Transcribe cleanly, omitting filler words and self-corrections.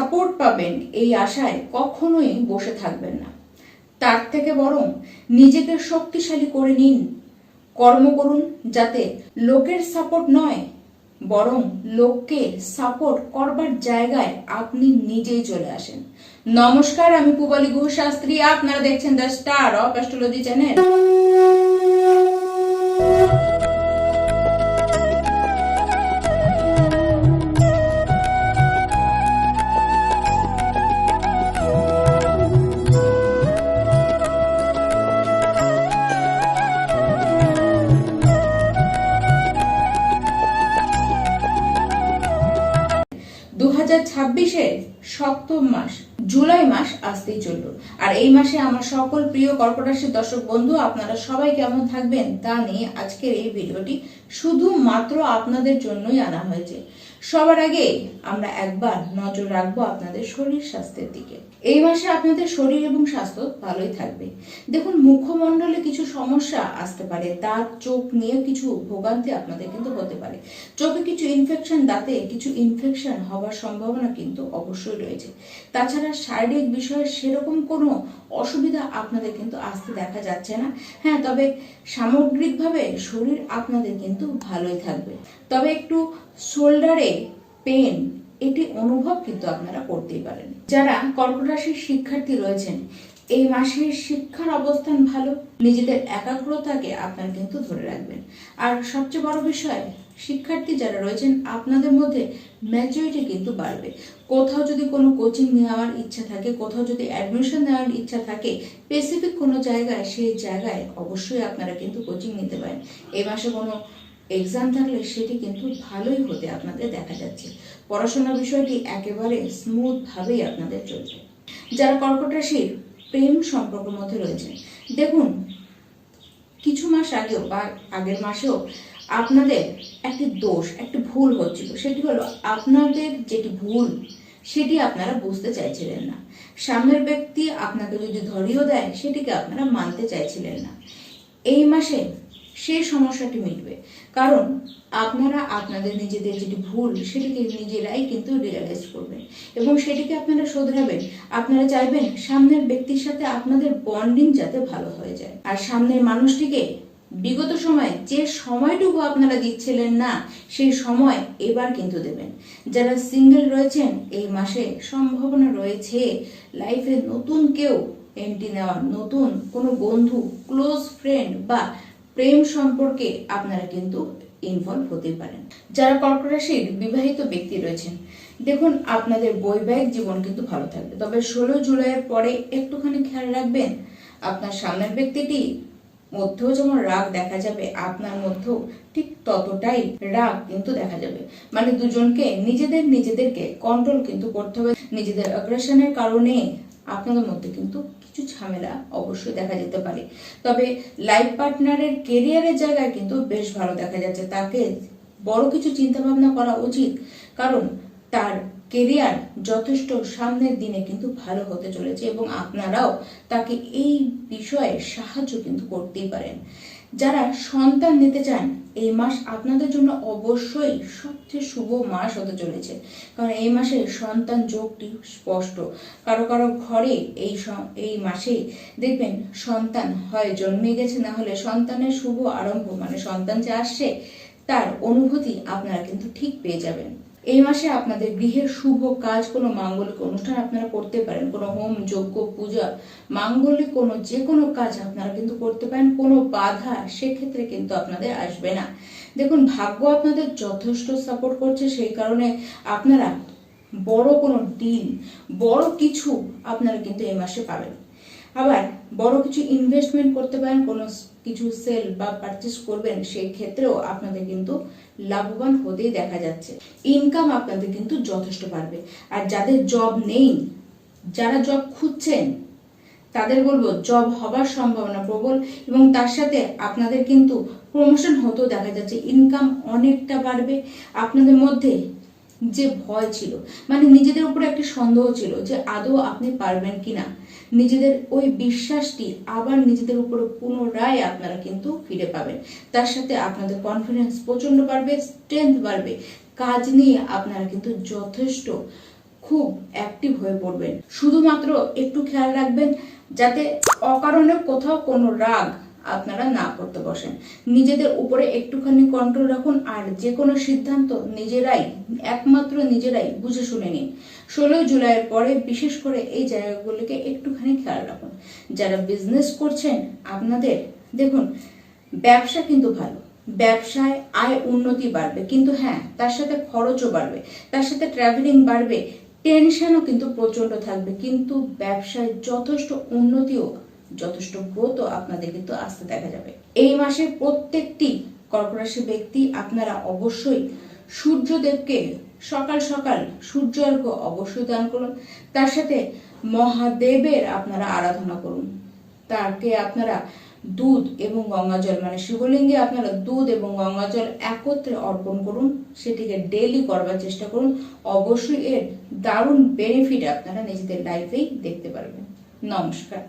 Support পাবেন এই আশায় কখনোই বসে থাকবেন না। তার থেকে বরং নিজেকে শক্তিশালী করে নিন, কর্ম করুন, যাতে লোকের সাপোর্ট নয় বরং লোককে সাপোর্ট করবার জায়গায় আপনি নিজেই চলে আসেন। নমস্কার, আমি পূবালী গুহ শাস্ত্রী, আপনারা দেখছেন the star of astrology channel. সপ্তম মাস জুলাই মাস আসতেই চলল, আর এই মাসে আমার সকল প্রিয় কর্কট রাশির দর্শক বন্ধু আপনারা সবাই কেমন থাকবেন তা নিয়ে আজকের এই ভিডিওটি শুধুমাত্র আপনাদের জন্যই আনা হয়েছে। সবার আগে আমরা একবার নজর রাখবো আপনাদের শরীর স্বাস্থ্যের দিকে। এই মাসে আপনাদের শরীর এবং স্বাস্থ্য ভালোই থাকবে। দেখুন, মুখমণ্ডলে কিছু সমস্যা আসতে পারে, দাঁত চোখ নিয়ে কিছু ভোগান্তি আপনাদের কিন্তু হতে পারে। চোখে কিছু ইনফেকশন, দাঁতে কিছু ইনফেকশন হওয়ার সম্ভাবনা কিন্তু অবশ্যই রয়েছে। তাছাড়া শারীরিক বিষয়ে সেরকম কোনো অসুবিধা আপনাদের কিন্তু আসতে দেখা যাচ্ছে না। হ্যাঁ, তবে সামগ্রিকভাবে শরীর আপনাদের কিন্তু ভালোই থাকবে। তবে একটু শোল্ডারে পেন এটি অনুভব কিন্তু আপনারা করতেই পারেন। যারা কর্কট রাশির শিক্ষার্থী রয়েছেন, এই মাসের শিক্ষার অবস্থান ভালো, নিজেদের একাগ্রতাকে আপনারা কিন্তু ধরে রাখবেন। আর সবচেয়ে বড় বিষয়, শিক্ষার্থী যারা রয়েছেন আপনাদের মধ্যে ম্যাচুরিটি কিন্তু বাড়বে। কোথাও যদি কোনো কোচিং নেওয়ার ইচ্ছা থাকে, কোথাও যদি অ্যাডমিশন নেওয়ার ইচ্ছা থাকে স্পেসিফিক কোনো জায়গায়, সেই জায়গায় অবশ্যই আপনারা কিন্তু কোচিং নিতে পারেন। এই মাসে কোনো এক্সাম থাকলে সেটি কিন্তু ভালোই হতে আপনাদের দেখা যাচ্ছে। পড়াশোনার বিষয়টি একেবারে স্মুথ ভাবেই আপনাদের চলবে। যারা কর্কট রাশির প্রেম সম্পর্কের মধ্যে রয়েছে, দেখুন কিছু মাস আগেও বা আগের মাসেও আপনাদের একটি দোষ, একটি ভুল হচ্ছিল। সেটি হলো আপনাদের যেটি ভুল সেটি আপনারা বুঝতে চাইছিলেন না। সামনের ব্যক্তি আপনাকে যদি ধরিয়েও দেয় সেটিকে আপনারা মানতে চাইছিলেন না। এই মাসে সেই সমস্যাটি মিটবে, কারণ আপনারা আপনাদের নিজেদের যেটি ভুল সেটিকে নিজেরাই কিন্তু রিয়েলাইজ করবেন এবং সেটিকে আপনারা শোধরাবেন। আপনারা চাইবেন সামনের ব্যক্তির সাথে আপনাদের বন্ডিং যাতে ভালো হয়ে যায়, আর সামনের মানুষটিকে বিগত সময়ে যে সময়টুকু আপনারা দিচ্ছিলেন না সেই সময় এবার কিন্তু দেবেন। যারা সিঙ্গেল রয়েছেন, এই মাসে সম্ভাবনা রয়েছে লাইফে নতুন কেউ এন্ট্রি নেওয়ার, নতুন কোনো বন্ধু, ক্লোজ ফ্রেন্ড বা প্রেম সম্পর্কে আপনারা কিন্তু ইনভলভ হতে পারেন। যারা কর্কট রাশির বিবাহিত ব্যক্তি রয়েছেন, দেখুন আপনাদের বৈবাহিক জীবন কিন্তু ভালো থাকবে। তবে 16 জুলাইয়ের পরে একটুখানি খেয়াল রাখবেন, আপনার সামনের ব্যক্তিটি মধ্যেও যেমন রাগ দেখা যাবে, আপনার মধ্যেও ঠিক ততটাই রাগ কিন্তু দেখা যাবে। মানে দুজনকে নিজেদেরকে কন্ট্রোল কিন্তু করতে হবে। নিজেদের অ্যাগ্রেশনের কারণে আপনাদের মধ্যে কিন্তু কিছু ঝামেলা অবশ্যই দেখা যেতে পারে। তবে লাইফ পার্টনারের কেরিয়ারের জায়গায় কিন্তু বেশ ভালো দেখা যাচ্ছে। তাকে বড় কিছু চিন্তা ভাবনা করা উচিত, কারণ তার কেরিয়ার যথেষ্ট সামনের দিনে কিন্তু ভালো হতে চলেছে এবং আপনারাও তাকে এই বিষয়ে সাহায্য কিন্তু করতেই পারেন। যারা সন্তান নিতে চান, এই মাস আপনাদের জন্য অবশ্যই সবচেয়ে শুভ মাস হতে চলেছে, কারণ এই মাসে সন্তান যোগটি স্পষ্ট। কারো কারো ঘরে এই মাসে দেখবেন সন্তান হয় জন্মে গেছে, না হলে সন্তানের শুভ আরম্ভ, মানে সন্তান যে আসছে তার অনুভূতি আপনারা কিন্তু ঠিক পেয়ে যাবেন। এই মাসে আপনাদের গৃহের শুভ কাজ, কোনো মাঙ্গলিক অনুষ্ঠান আপনারা করতে পারেন, কোনো হোম যজ্ঞ পূজা, মাঙ্গলিক কোনো যে কোনো কাজ আপনারা কিন্তু করতে পারেন। কোনো বাধা সেক্ষেত্রে কিন্তু আপনাদের আসবে না। দেখুন, ভাগ্য আপনাদের যথেষ্ট সাপোর্ট করছে, সেই কারণে আপনারা বড় কোনো ডিল, বড় কিছু আপনারা কিন্তু এই মাসে পাবেন। আবার বড় কিছু ইনভেস্টমেন্ট করতে পারেন, কোনো কিছু সেল বা পারচেস করবেন, সেই ক্ষেত্রেও আপনাদের কিন্তু লাভবান হতেই দেখা যাচ্ছে। ইনকাম আপনাদের কিন্তু যথেষ্ট বাড়বে। আর যাদের জব নেই, যারা জব খুঁজছেন, তাদের বলবো জব হবার সম্ভাবনা প্রবল এবং তার সাথে আপনাদের কিন্তু প্রমোশন হতেও দেখা যাচ্ছে। ইনকাম অনেকটা বাড়বে। আপনাদের মধ্যে যে ভয় ছিল, মানে নিজেদের উপরে একটি সন্দেহ ছিল যে আদৌ আপনি পারবেন কিনা, নিজেদের ওই বিশ্বাসটি আবার নিজেদের উপরে পুনরায় আপনারা কিন্তু ফিরে পাবেন। তার সাথে আপনাদের কনফিডেন্স প্রচন্ড বাড়বে, স্ট্রেংথ বাড়বে। কাজ নিয়ে আপনারা কিন্তু যথেষ্ট খুব অ্যাক্টিভ হয়ে পড়বেন। শুধুমাত্র একটু খেয়াল রাখবেন যাতে অকারণে কোথাও কোনো রাগ আপনারা না করতে বসেন। নিজেদের উপরে একটুখানি কন্ট্রোল রাখুন, আর যে কোনো সিদ্ধান্ত একমাত্র নিজেরাই বুঝে শুনে নিন। 16 জুলাইয়ের পরে বিশেষ করে এই জায়গাগুলিকে একটুখানি খেয়াল রাখুন। যারা বিজনেস করছেন আপনাদের দেখুন, ব্যবসা কিন্তু ভালো, ব্যবসায় আয় উন্নতি বাড়বে, কিন্তু হ্যাঁ তার সাথে খরচও বাড়বে, তার সাথে ট্রাভেলিং বাড়বে, টেনশনও কিন্তু প্রচন্ড থাকবে, কিন্তু ব্যবসায় যথেষ্ট উন্নতিও যথেষ্ট গ্রোথও আপনাদের কিন্তু আসতে দেখা যাবে। এই মাসে প্রত্যেকটি কর্কট রাশি ব্যক্তি আপনারা অবশ্যই সূর্যদেবকে সকাল সকাল সূর্য অর্ঘ্য অবশ্যই দান করুন। তার সাথে মহাদেবের আপনারা আরাধনা করুন। তাকে আপনারা দুধ এবং গঙ্গাজল, মানে শিবলিঙ্গে আপনারা দুধ এবং গঙ্গাজল একত্রে অর্পণ করুন। সেটিকে ডেইলি করবার চেষ্টা করুন। অবশ্যই এর দারুণ বেনিফিট আপনারা নিজেদের লাইফেই দেখতে পারবেন। নমস্কার।